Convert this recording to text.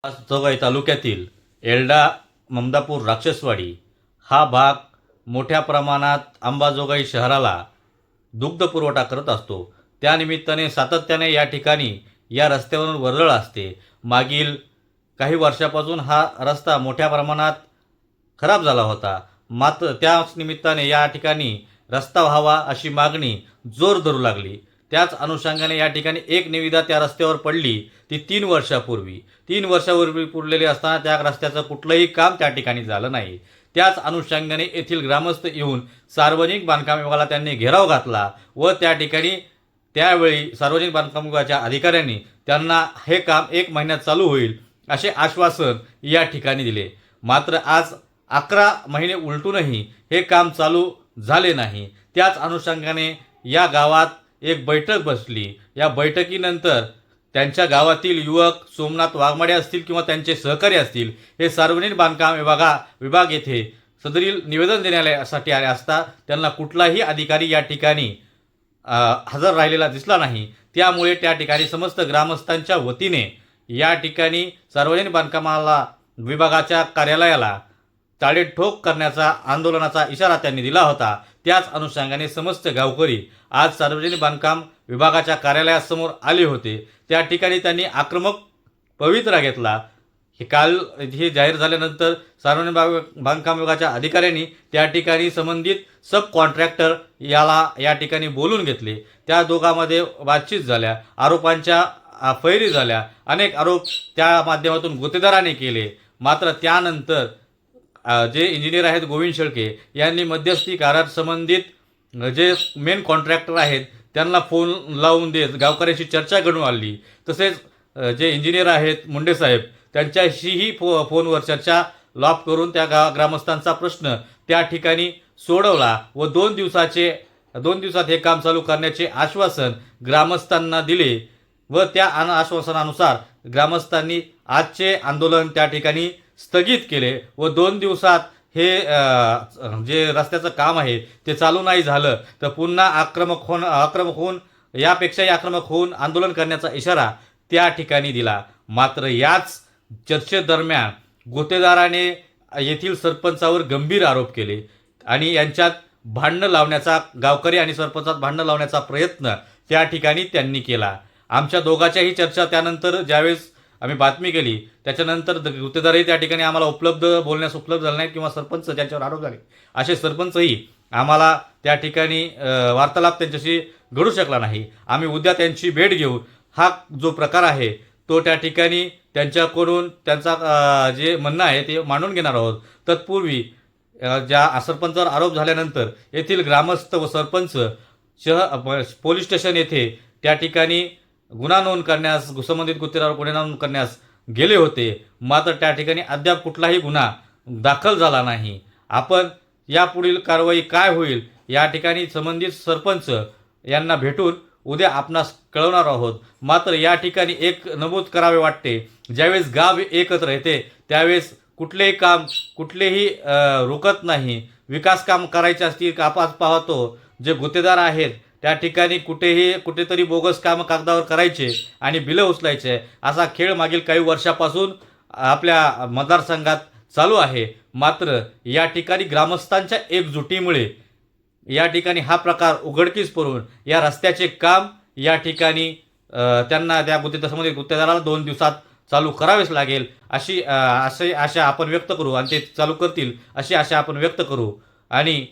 जोगाई तालुक्यातील एल्डा ममदापूर राक्षसवाडी हा भाग मोठ्या प्रमाणात अंबाजोगाई शहराला दुग्ध पुरवठा करत असतो. त्यानिमित्ताने सातत्याने या ठिकाणी या रस्त्यावरून वर्दळ असते. मागील काही वर्षापासून हा रस्ता मोठ्या प्रमाणात खराब झाला होता. मात्र त्याच निमित्ताने या ठिकाणी रस्ता व्हावा अशी मागणी जोर धरू लागली. त्याच अनुषंगाने या ठिकाणी एक निविदा त्या रस्त्यावर पडली ती 3 वर्षापूर्वी पुरलेली असताना त्या रस्त्याचं कुठलंही काम त्या ठिकाणी झालं नाही. त्याच अनुषंगाने येथील ग्रामस्थ येऊन सार्वजनिक बांधकाम विभागाला त्यांनी घेराव घातला व त्या ठिकाणी त्यावेळी सार्वजनिक बांधकाम विभागाच्या अधिकाऱ्यांनी त्यांना हे काम 1 महिन्यात चालू होईल असे आश्वासन या ठिकाणी दिले. मात्र आज 11 महिने उलटूनही हे काम चालू झाले नाही. त्याच अनुषंगाने या गावात एक बैठक बसली. या बैठकीनंतर त्यांच्या गावातील युवक सोमनाथ वाघमाडे असतील किंवा त्यांचे सहकारी असतील हे सार्वजनिक बांधकाम विभाग येथे सदरील निवेदन देण्यासाठी आले असता त्यांना कुठलाही अधिकारी या ठिकाणी हजर राहिलेला दिसला नाही. त्यामुळे त्या ठिकाणी समस्त ग्रामस्थांच्या वतीने या ठिकाणी सार्वजनिक बांधकामाला विभागाच्या कार्यालयाला टाळेठोक करण्याचा आंदोलनाचा इशारा त्यांनी दिला होता. त्याच अनुषंगाने समस्त गावकरी आज सार्वजनिक बांधकाम विभागाच्या कार्यालयासमोर आले होते. त्या ठिकाणी त्यांनी आक्रमक पवित्रा घेतला. काल हे जाहीर झाल्यानंतर सार्वजनिक बांधकाम विभागाच्या अधिकाऱ्यांनी त्या ठिकाणी संबंधित सब कॉन्ट्रॅक्टर या ठिकाणी बोलून घेतले. त्या दोघांमध्ये बातचीत झाल्या, आरोपांच्या फैरी झाल्या, अनेक आरोप त्या माध्यमातून गुत्तेदाराने केले. मात्र त्यानंतर जे इंजिनियर आहेत गोविंद शेळके यांनी मध्यस्थी करार संबंधित जे मेन कॉन्ट्रॅक्टर आहेत त्यांना फोन लावून देत गावकऱ्यांशी चर्चा घडून आणली. तसेच जे इंजिनियर आहेत मुंडे साहेब त्यांच्याशीही फोनवर चर्चा लॉप करून त्या ग्रामस्थांचा प्रश्न त्या ठिकाणी सोडवला व 2 दिवसात हे काम चालू करण्याचे आश्वासन ग्रामस्थांना दिले व त्या आश्वासनानुसार ग्रामस्थांनी आजचे आंदोलन त्या ठिकाणी स्थगित केले व 2 दिवसात हे जे रस्त्याचं काम आहे ते चालू नाही झालं तर पुन्हा आक्रमक होऊन यापेक्षाही आक्रमक होऊन आंदोलन करण्याचा इशारा त्या ठिकाणी दिला. मात्र याच चर्चेदरम्यान गुत्तेदाराने येथील सरपंचावर गंभीर आरोप केले आणि यांच्यात भांडणं लावण्याचा गावकरी आणि सरपंचात भांडणं लावण्याचा प्रयत्न त्या ठिकाणी त्यांनी केला. आमच्या दोघांच्याही चर्चा त्यानंतर ज्यावेळेस आम्ही बातमी केली त्याच्यानंतर गुत्तेदारही त्या ठिकाणी आम्हाला बोलण्यास उपलब्ध झाले नाहीत किंवा सरपंच ज्यांच्यावर आरोप झाले असे सरपंचही आम्हाला त्या ठिकाणी वार्तालाप त्यांच्याशी घडू शकला नाही. आम्ही उद्या त्यांची भेट घेऊन हा जो प्रकार आहे तो त्या ठिकाणी त्यांच्याकडून त्यांचा जे म्हणणं आहे ते मांडून घेणार आहोत. तत्पूर्वी ज्या सरपंचावर आरोप झाल्यानंतर येथील ग्रामस्थ व सरपंच पोलीस स्टेशन येथे त्या ठिकाणी गुन्हा नोंद करण्यास संबंधित गुत्तेदारावर गुन्हा नोंद करण्यास गेले होते. मात्र त्या ठिकाणी अद्याप कुठलाही गुन्हा दाखल झाला नाही. आपण यापुढील कारवाई काय होईल या ठिकाणी संबंधित सरपंच यांना भेटून उद्या आपणास कळवणार आहोत. मात्र या ठिकाणी एक नमूद करावे वाटते, ज्यावेळेस गाव एकत्र येते त्यावेळेस कुठलेही काम कुठलेही रोखत नाही. विकास काम करायचे असतील आपण पाहतो जे गुत्तेदार आहेत त्या ठिकाणी कुठेतरी बोगस कामं कागदावर करायचे आणि बिलं उचलायचे असा खेळ मागील काही वर्षापासून आपल्या मतदारसंघात चालू आहे. मात्र या ठिकाणी ग्रामस्थांच्या एकजुटीमुळे या ठिकाणी हा प्रकार उघडकीस पडून या रस्त्याचे काम या ठिकाणी त्यांना त्या संबंधित गुत्तेदाराला 2 दिवसात चालू करावेच लागेल अशी आशा आपण व्यक्त करू आणि ते चालू करतील अशी आशा आपण व्यक्त करू. आणि